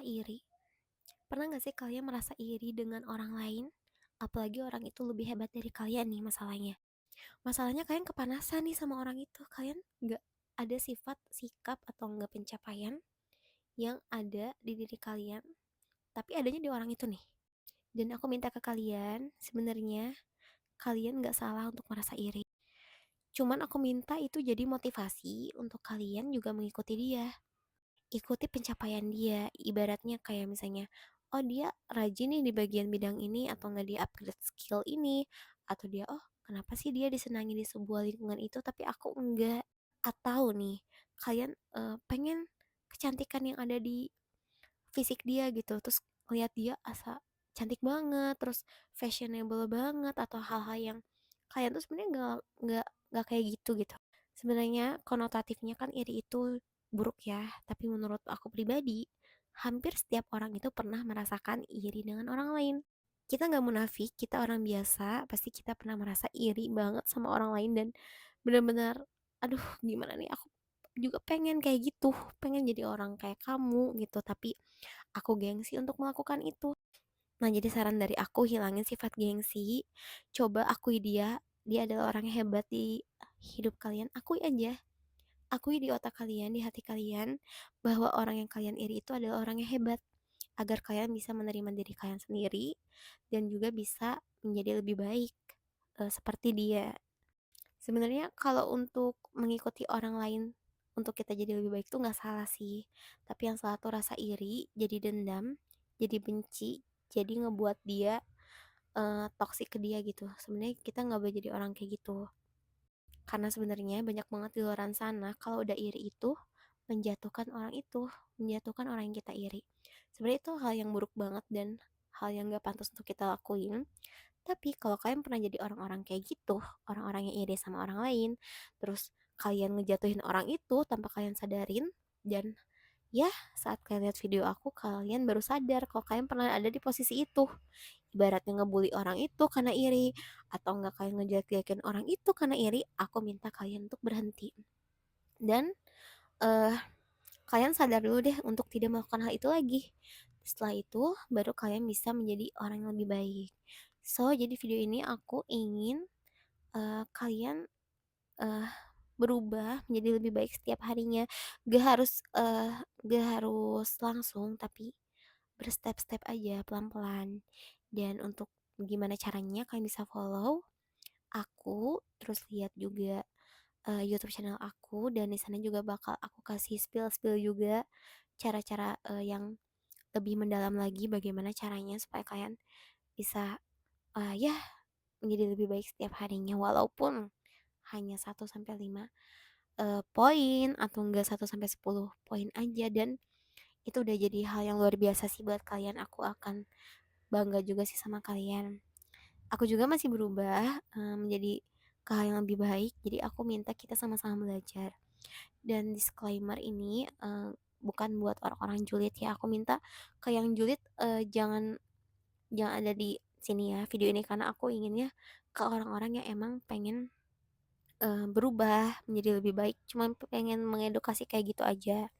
iri? Pernah nggak sih kalian merasa iri dengan orang lain? Apalagi orang itu lebih hebat dari kalian nih masalahnya. Masalahnya kalian kepanasan nih sama orang itu. Kalian nggak ada sifat, sikap, atau nggak pencapaian yang ada di diri kalian. Tapi adanya di orang itu nih. Dan aku minta ke kalian, sebenarnya kalian nggak salah untuk merasa iri. Cuman aku minta itu jadi motivasi untuk kalian juga mengikuti dia. Ikuti pencapaian dia, ibaratnya kayak misalnya, oh dia rajin nih di bagian bidang ini, atau nggak dia upgrade skill ini, atau dia, oh kenapa sih dia disenangi di sebuah lingkungan itu tapi aku enggak, atau nih kalian pengen kecantikan yang ada di fisik dia gitu, terus lihat dia asa cantik banget, terus fashionable banget, atau hal-hal yang kalian tuh sebenarnya nggak kayak gitu. Sebenarnya konotatifnya kan iri itu buruk ya, tapi menurut aku pribadi, hampir setiap orang itu pernah merasakan iri dengan orang lain. Kita nggak munafik, kita orang biasa, pasti kita pernah merasa iri banget sama orang lain dan benar-benar, aduh gimana nih, aku juga pengen kayak gitu, pengen jadi orang kayak kamu gitu, tapi aku gengsi untuk melakukan itu. Nah, jadi saran dari aku, hilangin sifat gengsi, coba akui dia adalah orang yang hebat di hidup kalian, akui aja. Akui di otak kalian, di hati kalian, bahwa orang yang kalian iri itu adalah orang yang hebat, agar kalian bisa menerima diri kalian sendiri dan juga bisa menjadi lebih baik seperti dia. Sebenarnya kalau untuk mengikuti orang lain untuk kita jadi lebih baik tuh nggak salah sih. Tapi yang salah tuh rasa iri, jadi dendam, jadi benci, jadi ngebuat dia toksik ke dia gitu. Sebenarnya kita nggak boleh jadi orang kayak gitu. Karena sebenarnya banyak banget di luar sana kalau udah iri itu menjatuhkan orang itu, menjatuhkan orang yang kita iri. Sebenarnya itu hal yang buruk banget dan hal yang gak pantas untuk kita lakuin. Tapi kalau kalian pernah jadi orang-orang kayak gitu, orang-orang yang iri sama orang lain, terus kalian ngejatuhin orang itu tanpa kalian sadarin, dan ya saat kalian lihat video aku, kalian baru sadar kalau kalian pernah ada di posisi itu. Ibaratnya ngebully orang itu karena iri, atau enggak kalian ngejelek-jelekin orang itu karena iri, aku minta kalian untuk berhenti. Dan eh kalian sadar dulu deh untuk tidak melakukan hal itu lagi. Setelah itu baru kalian bisa menjadi orang yang lebih baik. So, jadi video ini aku ingin kalian eh, berubah menjadi lebih baik setiap harinya. Gak harus langsung, tapi berstep-step aja, pelan-pelan. Dan untuk gimana caranya, kalian bisa follow aku, terus lihat juga YouTube channel aku, dan di sana juga bakal aku kasih spill-spill juga cara-cara yang lebih mendalam lagi, bagaimana caranya supaya kalian bisa ya menjadi lebih baik setiap harinya, walaupun hanya 1 sampai 5 poin, atau enggak 1 sampai 10 poin aja, dan itu udah jadi hal yang luar biasa sih buat kalian. Aku akan bangga juga sih sama kalian. Aku juga masih berubah menjadi ke hal yang lebih baik, jadi aku minta kita sama-sama belajar. Dan disclaimer ini bukan buat orang-orang julid ya, aku minta ke yang julid jangan jangan ada di sini ya video ini, karena aku inginnya ke orang-orang yang emang pengen berubah menjadi lebih baik, cuman pengen mengedukasi kayak gitu aja.